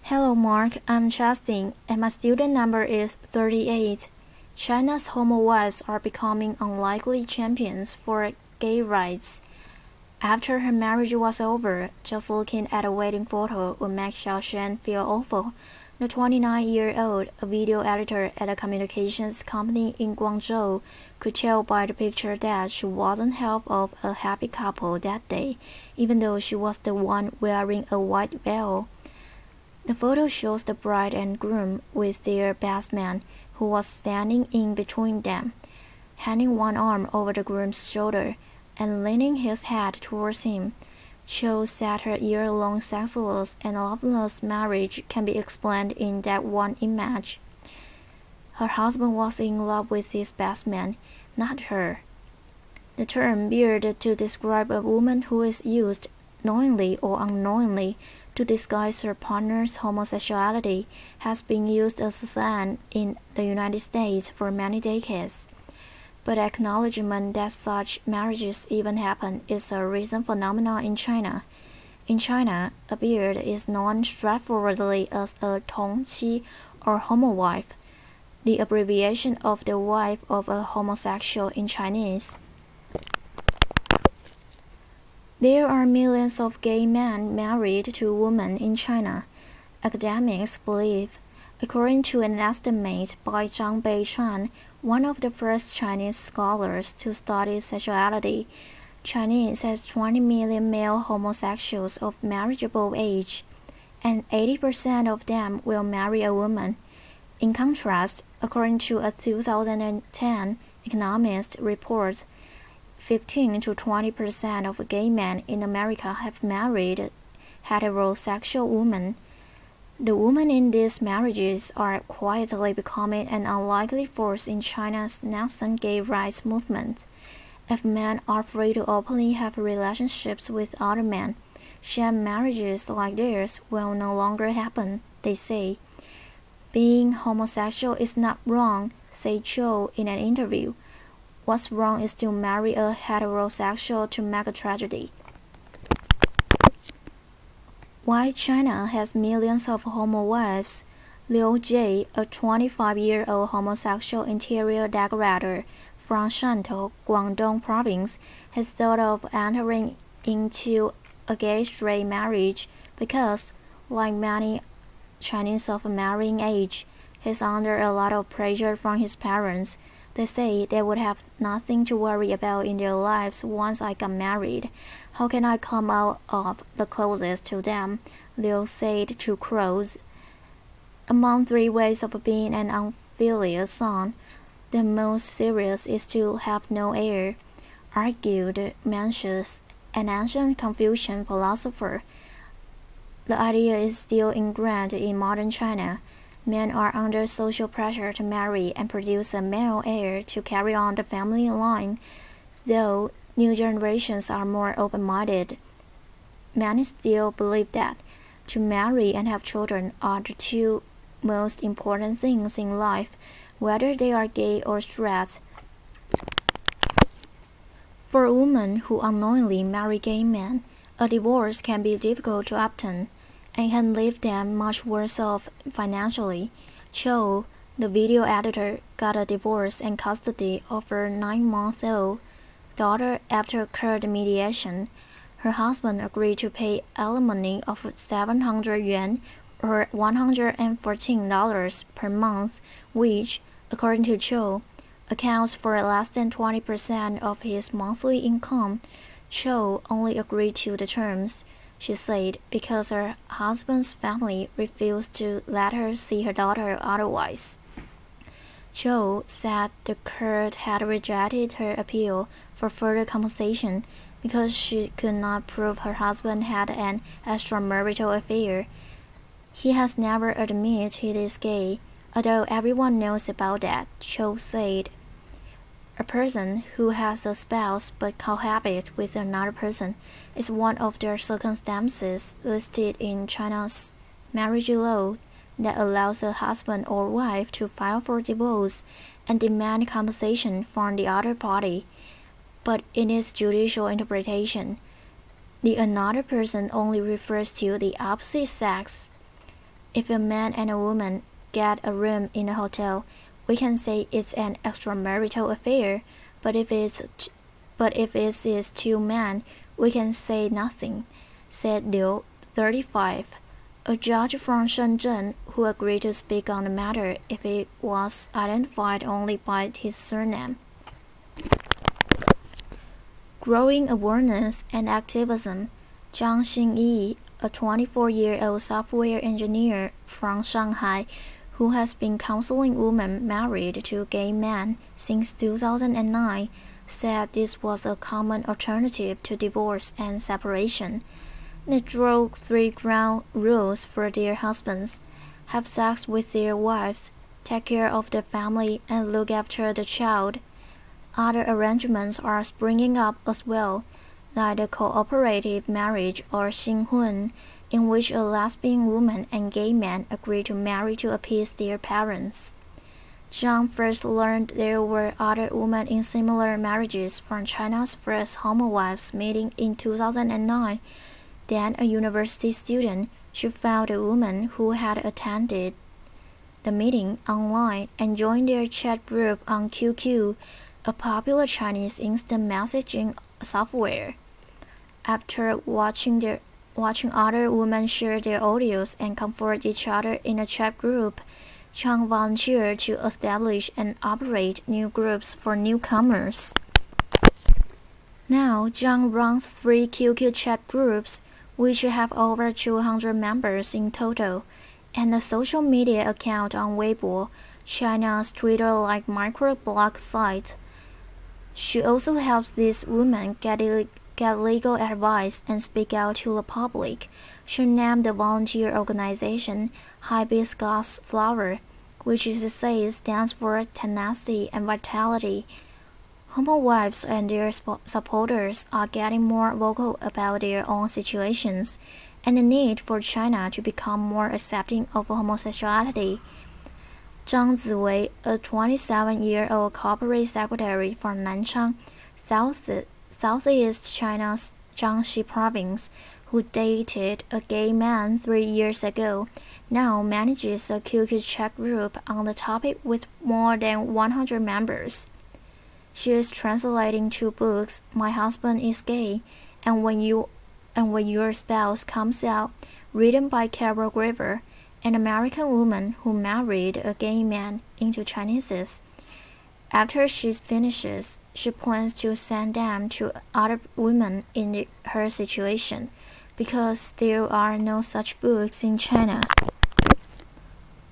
Hello Mark, I'm Justin, and my student number is 38. China's homowives are becoming unlikely champions for gay rights. After her marriage was over, just looking at a wedding photo would make Xiaoshan feel awful. The 29-year-old, a video editor at a communications company in Guangzhou, could tell by the picture that she wasn't half of a happy couple that day, even though she was the one wearing a white veil. The photo shows the bride and groom with their best man, who was standing in between them, handing one arm over the groom's shoulder and leaning his head towards him. Cho said her year-long sexless and loveless marriage can be explained in that one image. Her husband was in love with his best man, not her. The term beard to describe a woman who is used, knowingly or unknowingly, to disguise her partner's homosexuality has been used as slang in the United States for many decades. But acknowledgement that such marriages even happen is a recent phenomenon in China. In China, a beard is known straightforwardly as a tongqi or homowife, the abbreviation of the wife of a homosexual in Chinese. There are millions of gay men married to women in China. Academics believe, according to an estimate by Zhang Beichan, one of the first Chinese scholars to study sexuality, Chinese has 20 million male homosexuals of marriageable age, and 80% of them will marry a woman. In contrast, according to a 2010 Economist report, 15 to 20% of gay men in America have married heterosexual women. The women in these marriages are quietly becoming an unlikely force in China's nascent gay rights movement. If men are free to openly have relationships with other men, sham marriages like theirs will no longer happen, they say. Being homosexual is not wrong, said Cho in an interview. What's wrong is to marry a heterosexual to make a tragedy. Why China has millions of homowives. Liu Jie, a 25-year-old homosexual interior decorator from Shantou, Guangdong province, has thought of entering into a gay-straight marriage because, like many Chinese of marrying age, he's under a lot of pressure from his parents. They say they would have nothing to worry about in their lives once I got married. How can I come out of the closest to them? Liu said to Crows. Among 3 ways of being an unfilial son, the most serious is to have no heir, argued Mencius, an ancient Confucian philosopher. The idea is still ingrained in modern China. Men are under social pressure to marry and produce a male heir to carry on the family line, though new generations are more open-minded. Many still believe that to marry and have children are the 2 most important things in life, whether they are gay or straight. For women who unknowingly marry gay men, a divorce can be difficult to obtain and can leave them much worse off financially. Cho, the video editor, got a divorce and custody of her 9-month-old daughter after court mediation. Her husband agreed to pay alimony of 700 yuan or $114 per month, which, according to Cho, accounts for less than 20% of his monthly income. Cho only agreed to the terms, she said, because her husband's family refused to let her see her daughter otherwise. Cho said the court had rejected her appeal for further compensation because she could not prove her husband had an extramarital affair. He has never admitted he is gay, although everyone knows about that, Cho said. A person who has a spouse but cohabits with another person is one of the circumstances listed in China's marriage law that allows a husband or wife to file for divorce and demand compensation from the other party. But in its judicial interpretation, the another person only refers to the opposite sex. If a man and a woman get a room in a hotel, we can say it's an extramarital affair, but if it is two men, we can say nothing, said Liu, 35, a judge from Shenzhen who agreed to speak on the matter if it was identified only by his surname. Growing awareness and activism. Zhang Xingyi, a 24-year-old software engineer from Shanghai who has been counseling women married to gay men since 2009, said this was a common alternative to divorce and separation. They drew 3 ground rules for their husbands: have sex with their wives, take care of the family, and look after the child. Other arrangements are springing up as well, like the cooperative marriage or 新婚, in which a lesbian woman and gay men agree to marry to appease their parents. Zhang first learned there were other women in similar marriages from China's first homowives meeting in 2009. Then a university student, she found a woman who had attended the meeting online and joined their chat group on QQ, a popular Chinese instant messaging software. After watching other women share their audios and comfort each other in a chat group, Zhang volunteered to establish and operate new groups for newcomers. Now, Zhang runs 3 QQ chat groups, which have over 200 members in total, and a social media account on Weibo, China's Twitter-like microblog site. She also helps these women get legal advice and speak out to the public. She named the volunteer organization Hibiscus Flower, which she says stands for tenacity and vitality. Homowives and their supporters are getting more vocal about their own situations and the need for China to become more accepting of homosexuality. Zhang Ziwei, a 27-year-old corporate secretary from Nanchang, southeast China's Jiangxi province, who dated a gay man 3 years ago, now manages a QQ chat group on the topic with more than 100 members. She is translating 2 books, My Husband is Gay, and When Your Spouse Comes Out, written by Carol Graver, an American woman who married a gay man, into Chinese. After she finishes, she plans to send them to other women in her situation, because there are no such books in China.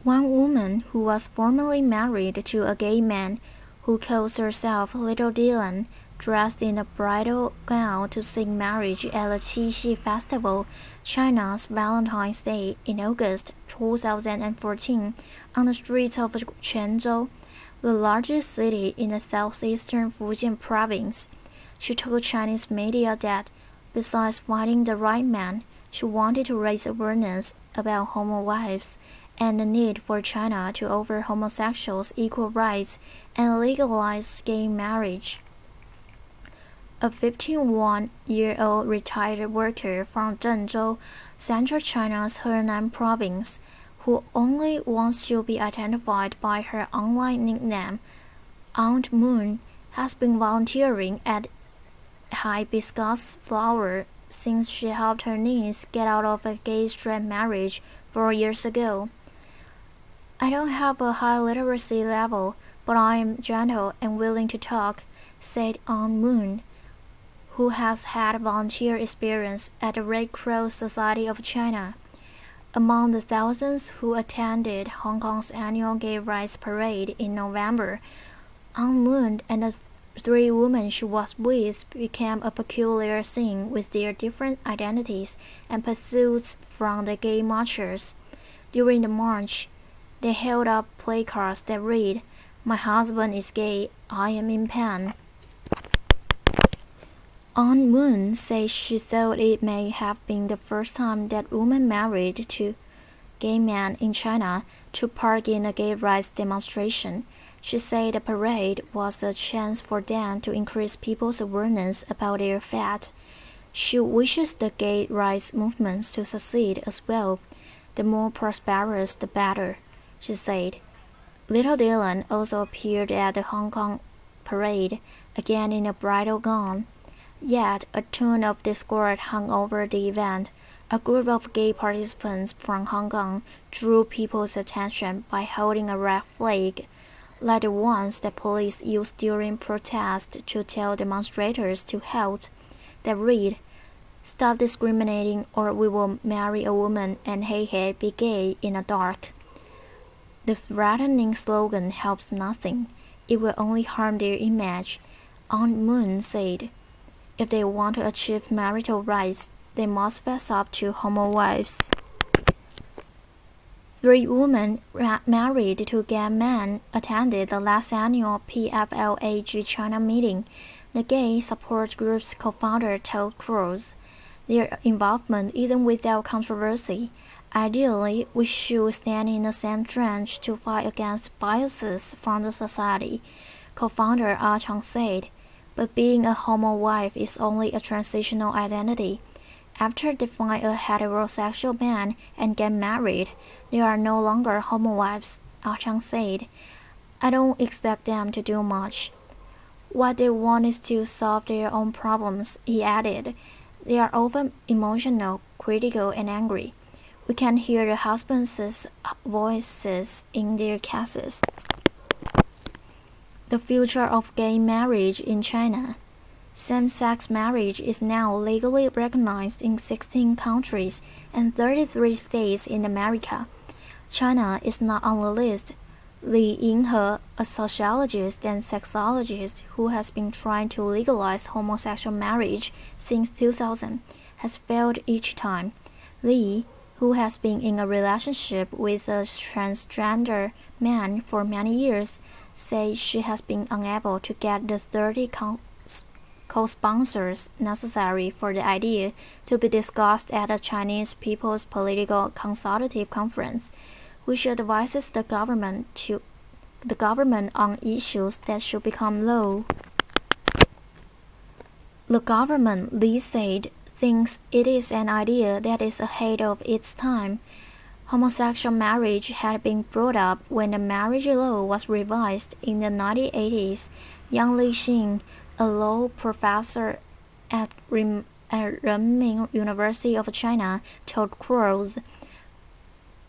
One woman who was formerly married to a gay man, who calls herself Little Dylan, dressed in a bridal gown to sing marriage at the Qixi Festival, China's Valentine's Day, in August 2014, on the streets of Quanzhou, the largest city in the southeastern Fujian province. She told Chinese media that, besides finding the right man, she wanted to raise awareness about homowives and the need for China to offer homosexuals equal rights and legalize gay marriage. A 51-year-old retired worker from Zhengzhou, central China's Henan province, who only wants to be identified by her online nickname, Aunt Moon, has been volunteering at Hibiscus Flower since she helped her niece get out of a gay-straight marriage 4 years ago. I don't have a high literacy level, but I am gentle and willing to talk, said Aunt Moon, who has had volunteer experience at the Red Cross Society of China. Among the thousands who attended Hong Kong's annual Gay Rights Parade in November, Aunt Moon and the 3 women she was with became a peculiar scene with their different identities and pursuits from the gay marchers. During the march, they held up placards that read, "My husband is gay, I am in pain." Aunt Moon says she thought it may have been the first time that women married to gay men in China took part in a gay rights demonstration. She said the parade was a chance for them to increase people's awareness about their fate. She wishes the gay rights movements to succeed as well. The more prosperous, the better, she said. Little Dylan also appeared at the Hong Kong parade, again in a bridal gown. Yet a tone of discord hung over the event. A group of gay participants from Hong Kong drew people's attention by holding a red flag, like the ones that police used during protests to tell demonstrators to halt, that read, "Stop discriminating or we will marry a woman and hey hey be gay in the dark." The threatening slogan helps nothing. It will only harm their image, Aunt Moon said. If they want to achieve marital rights, they must fess up to homowives. 3 women married to gay men attended the last annual PFLAG China meeting, the gay support group's co-founder told Cruz. Their involvement isn't without controversy. Ideally, we should stand in the same trench to fight against biases from the society, co-founder Ah Chang said. But being a homo-wife is only a transitional identity. After they find a heterosexual man and get married, they are no longer homo-wives, Ah Chang said. I don't expect them to do much. What they want is to solve their own problems, he added. They are often emotional, critical, and angry. We can hear the husbands' voices in their cases. The future of gay marriage in China. Same-sex marriage is now legally recognized in 16 countries and 33 states in America. China is not on the list. Li Yinghe, a sociologist and sexologist who has been trying to legalize homosexual marriage since 2000, has failed each time. Li, who has been in a relationship with a transgender man for many years, says she has been unable to get the 30 co-sponsors necessary for the idea to be discussed at the Chinese People's Political Consultative Conference, which advises the government on issues that should become law. The government, Li said, thinks it is an idea that is ahead of its time. Homosexual marriage had been brought up when the marriage law was revised in the 1980s. Yang Lixing, a law professor at Renmin University of China, told Quarles.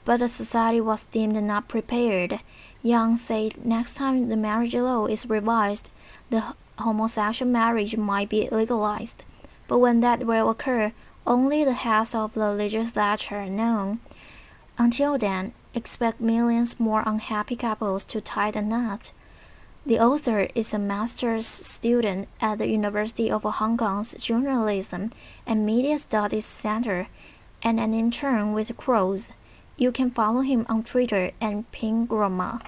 But the society was deemed not prepared. Yang said next time the marriage law is revised, the homosexual marriage might be legalized. But when that will occur, only the heads of the legislature know. Until then, expect millions more unhappy couples to tie the knot. The author is a master's student at the University of Hong Kong's Journalism and Media Studies Center and an intern with Crows. You can follow him on Twitter and Pingroma.